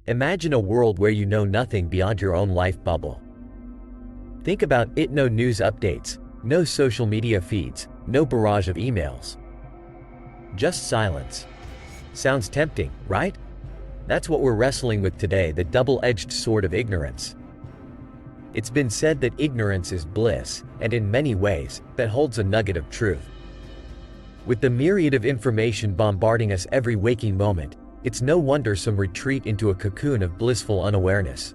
Imagine a world where you know nothing beyond your own life bubble. Think about it: no news updates, no social media feeds, no barrage of emails. Just silence. Sounds tempting, right? That's what we're wrestling with today, the double-edged sword of ignorance. It's been said that ignorance is bliss, and in many ways, that holds a nugget of truth. With the myriad of information bombarding us every waking moment, it's no wonder some retreat into a cocoon of blissful unawareness.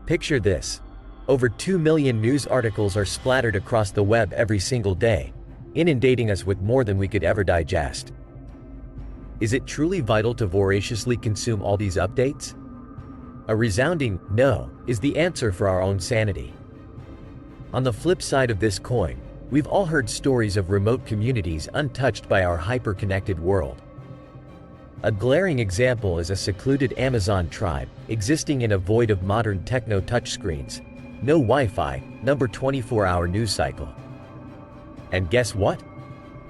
Picture this. Over 2 million news articles are splattered across the web every single day, inundating us with more than we could ever digest. Is it truly vital to voraciously consume all these updates? A resounding no is the answer for our own sanity. On the flip side of this coin, we've all heard stories of remote communities untouched by our hyper-connected world. A glaring example is a secluded Amazon tribe, existing in a void of modern techno touchscreens, no Wi-Fi, number 24-hour news cycle. And guess what?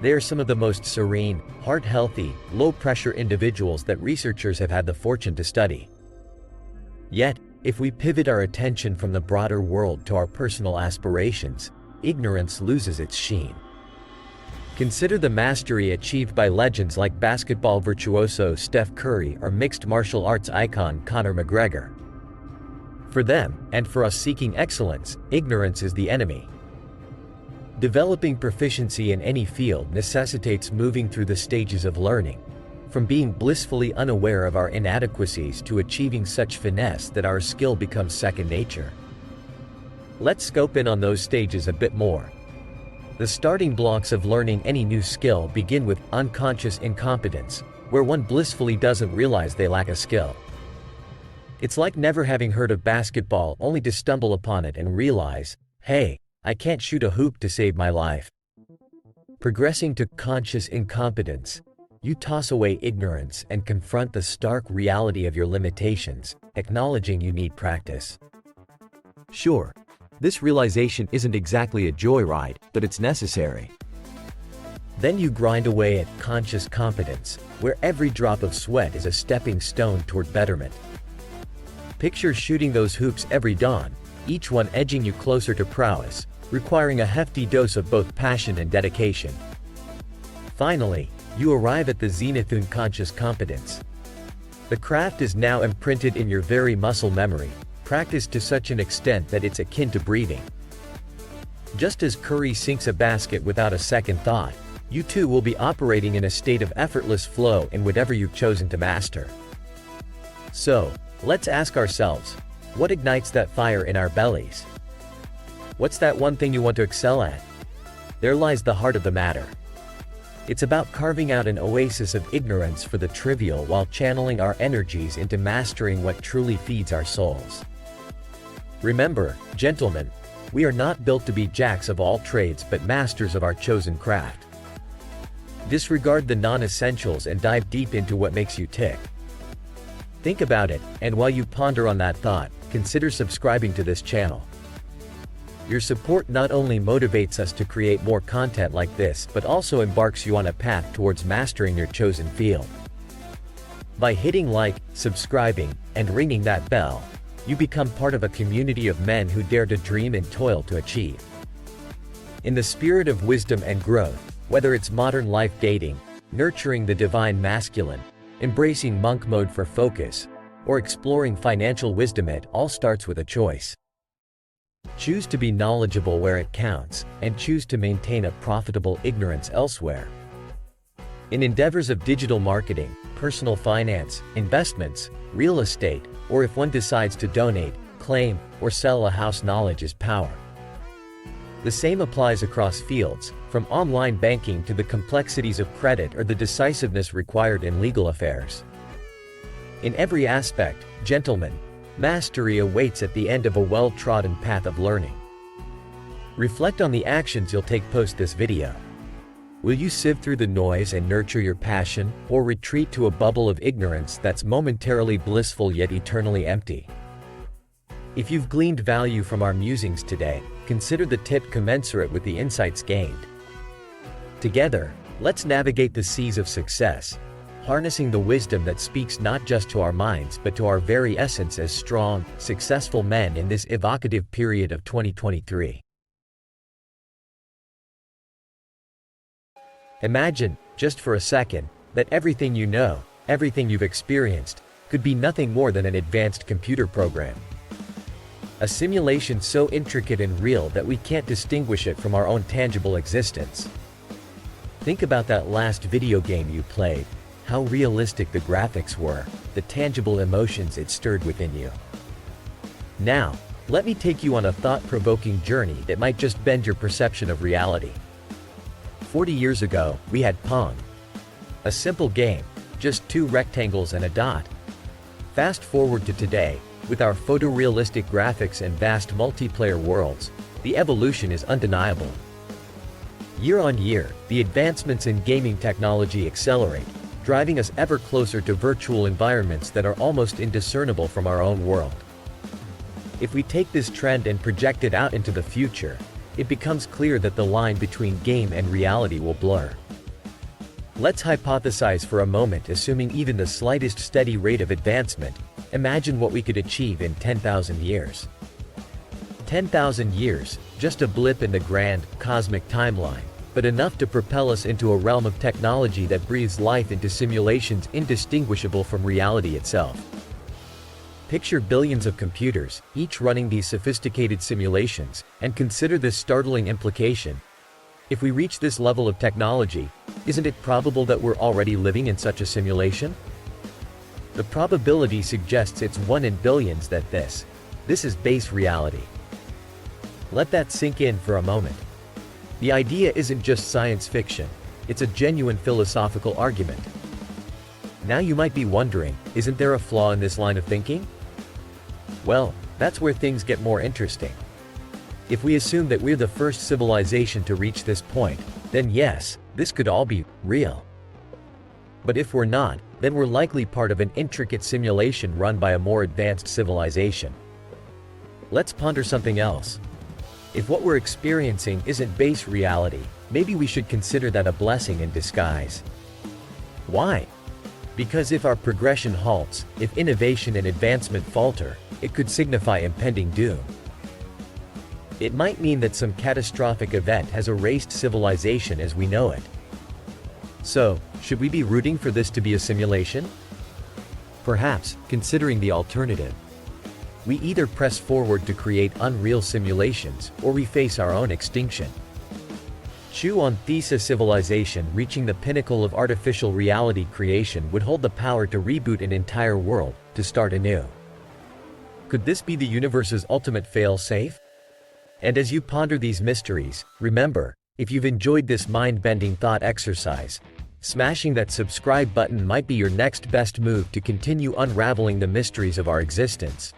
They are some of the most serene, heart-healthy, low-pressure individuals that researchers have had the fortune to study. Yet, if we pivot our attention from the broader world to our personal aspirations, ignorance loses its sheen. Consider the mastery achieved by legends like basketball virtuoso Steph Curry or mixed martial arts icon Conor McGregor. For them, and for us seeking excellence, ignorance is the enemy. Developing proficiency in any field necessitates moving through the stages of learning, from being blissfully unaware of our inadequacies to achieving such finesse that our skill becomes second nature. Let's scope in on those stages a bit more. The starting blocks of learning any new skill begin with unconscious incompetence, where one blissfully doesn't realize they lack a skill. It's like never having heard of basketball only to stumble upon it and realize, hey, I can't shoot a hoop to save my life. Progressing to conscious incompetence, you toss away ignorance and confront the stark reality of your limitations, acknowledging you need practice. Sure, this realization isn't exactly a joyride, but it's necessary. Then you grind away at conscious competence, where every drop of sweat is a stepping stone toward betterment. Picture shooting those hoops every dawn, each one edging you closer to prowess, requiring a hefty dose of both passion and dedication. Finally, you arrive at the zenith of conscious competence. The craft is now imprinted in your very muscle memory, practiced to such an extent that it's akin to breathing. Just as Curry sinks a basket without a second thought, you too will be operating in a state of effortless flow in whatever you've chosen to master. So, let's ask ourselves, what ignites that fire in our bellies? What's that one thing you want to excel at? There lies the heart of the matter. It's about carving out an oasis of ignorance for the trivial while channeling our energies into mastering what truly feeds our souls. Remember, gentlemen, we are not built to be jacks of all trades but masters of our chosen craft. Disregard the non-essentials and dive deep into what makes you tick. Think about it, and while you ponder on that thought, consider subscribing to this channel. Your support not only motivates us to create more content like this but also embarks you on a path towards mastering your chosen field. By hitting like, subscribing, and ringing that bell, you become part of a community of men who dare to dream and toil to achieve. In the spirit of wisdom and growth, whether it's modern life dating, nurturing the divine masculine, embracing monk mode for focus, or exploring financial wisdom, it all starts with a choice. Choose to be knowledgeable where it counts, and choose to maintain a profitable ignorance elsewhere. In endeavors of digital marketing, personal finance, investments, real estate, or if one decides to donate, claim, or sell a house, knowledge is power. The same applies across fields, from online banking to the complexities of credit or the decisiveness required in legal affairs. In every aspect, gentlemen, mastery awaits at the end of a well-trodden path of learning. Reflect on the actions you'll take post this video. Will you sift through the noise and nurture your passion, or retreat to a bubble of ignorance that's momentarily blissful yet eternally empty? If you've gleaned value from our musings today, consider the tip commensurate with the insights gained. Together, let's navigate the seas of success, harnessing the wisdom that speaks not just to our minds but to our very essence as strong, successful men in this evocative period of 2023. Imagine, just for a second, that everything you know, everything you've experienced, could be nothing more than an advanced computer program. A simulation so intricate and real that we can't distinguish it from our own tangible existence. Think about that last video game you played, how realistic the graphics were, the tangible emotions it stirred within you. Now, let me take you on a thought-provoking journey that might just bend your perception of reality. 40 years ago, we had Pong. A simple game, just two rectangles and a dot. Fast forward to today, with our photorealistic graphics and vast multiplayer worlds, the evolution is undeniable. Year on year, the advancements in gaming technology accelerate, driving us ever closer to virtual environments that are almost indiscernible from our own world. If we take this trend and project it out into the future, it becomes clear that the line between game and reality will blur. Let's hypothesize for a moment, assuming even the slightest steady rate of advancement. Imagine what we could achieve in 10,000 years. 10,000 years, just a blip in the grand, cosmic timeline, but enough to propel us into a realm of technology that breathes life into simulations indistinguishable from reality itself. Picture billions of computers, each running these sophisticated simulations, and consider this startling implication. If we reach this level of technology, isn't it probable that we're already living in such a simulation? The probability suggests it's 1 in billions that this is base reality. Let that sink in for a moment. The idea isn't just science fiction, it's a genuine philosophical argument. Now you might be wondering, isn't there a flaw in this line of thinking? Well, that's where things get more interesting. If we assume that we're the first civilization to reach this point, then yes, this could all be real. But if we're not, then we're likely part of an intricate simulation run by a more advanced civilization. Let's ponder something else. If what we're experiencing isn't base reality, maybe we should consider that a blessing in disguise. Why? Because if our progression halts, if innovation and advancement falter, it could signify impending doom. It might mean that some catastrophic event has erased civilization as we know it. So, should we be rooting for this to be a simulation? Perhaps, considering the alternative. We either press forward to create unreal simulations, or we face our own extinction. Chew on thesis civilization reaching the pinnacle of artificial reality creation would hold the power to reboot an entire world, to start anew. Could this be the universe's ultimate fail-safe? And as you ponder these mysteries, remember, if you've enjoyed this mind-bending thought exercise, smashing that subscribe button might be your next best move to continue unraveling the mysteries of our existence.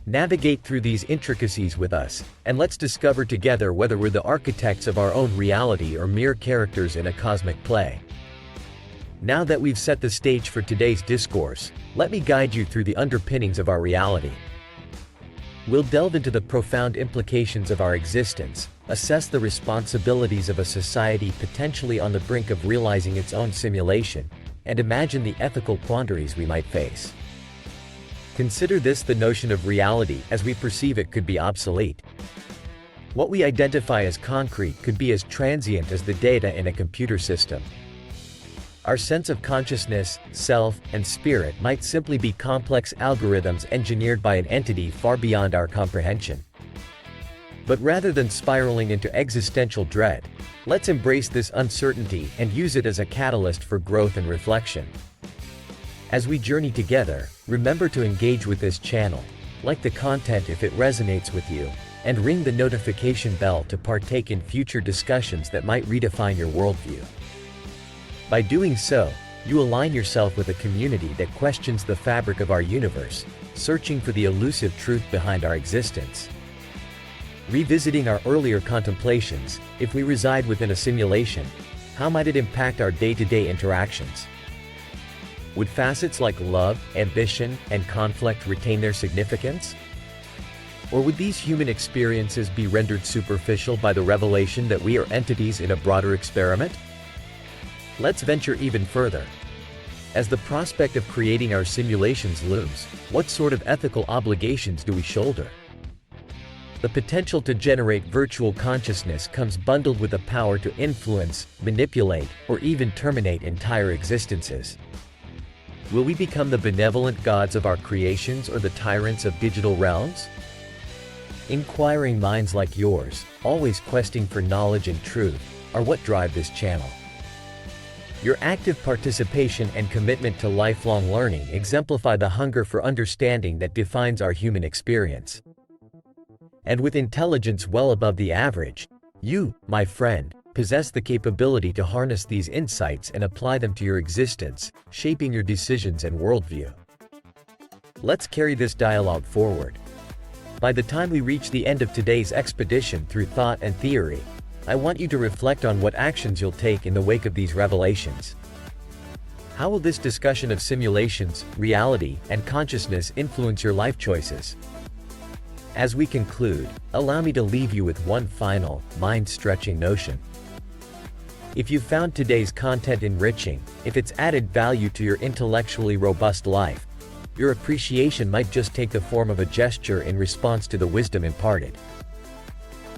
Navigate through these intricacies with us, and let's discover together whether we're the architects of our own reality or mere characters in a cosmic play. Now that we've set the stage for today's discourse, let me guide you through the underpinnings of our reality. We'll delve into the profound implications of our existence, assess the responsibilities of a society potentially on the brink of realizing its own simulation, and imagine the ethical quandaries we might face. Consider this: the notion of reality as we perceive it could be obsolete. What we identify as concrete could be as transient as the data in a computer system. Our sense of consciousness, self, and spirit might simply be complex algorithms engineered by an entity far beyond our comprehension. But rather than spiraling into existential dread, let's embrace this uncertainty and use it as a catalyst for growth and reflection. As we journey together, remember to engage with this channel, like the content if it resonates with you, and ring the notification bell to partake in future discussions that might redefine your worldview. By doing so, you align yourself with a community that questions the fabric of our universe, searching for the elusive truth behind our existence. Revisiting our earlier contemplations, if we reside within a simulation, how might it impact our day-to-day interactions? Would facets like love, ambition, and conflict retain their significance? Or would these human experiences be rendered superficial by the revelation that we are entities in a broader experiment? Let's venture even further. As the prospect of creating our simulations looms, what sort of ethical obligations do we shoulder? The potential to generate virtual consciousness comes bundled with the power to influence, manipulate, or even terminate entire existences. Will we become the benevolent gods of our creations or the tyrants of digital realms? Inquiring minds like yours, always questing for knowledge and truth, are what drive this channel. Your active participation and commitment to lifelong learning exemplify the hunger for understanding that defines our human experience. And with intelligence well above the average, you, my friend, possess the capability to harness these insights and apply them to your existence, shaping your decisions and worldview. Let's carry this dialogue forward. By the time we reach the end of today's expedition through thought and theory, I want you to reflect on what actions you'll take in the wake of these revelations. How will this discussion of simulations, reality, and consciousness influence your life choices? As we conclude, allow me to leave you with one final, mind-stretching notion. If you found today's content enriching, if it's added value to your intellectually robust life, your appreciation might just take the form of a gesture in response to the wisdom imparted.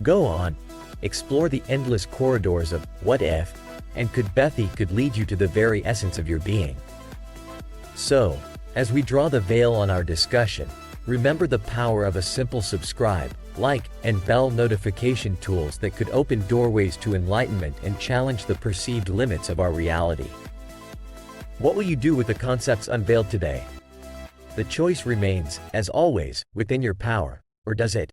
Go on, explore the endless corridors of what if, and could lead you to the very essence of your being. So, as we draw the veil on our discussion, remember the power of a simple subscribe, like, and bell notification tools that could open doorways to enlightenment and challenge the perceived limits of our reality. What will you do with the concepts unveiled today? The choice remains, as always, within your power, or does it?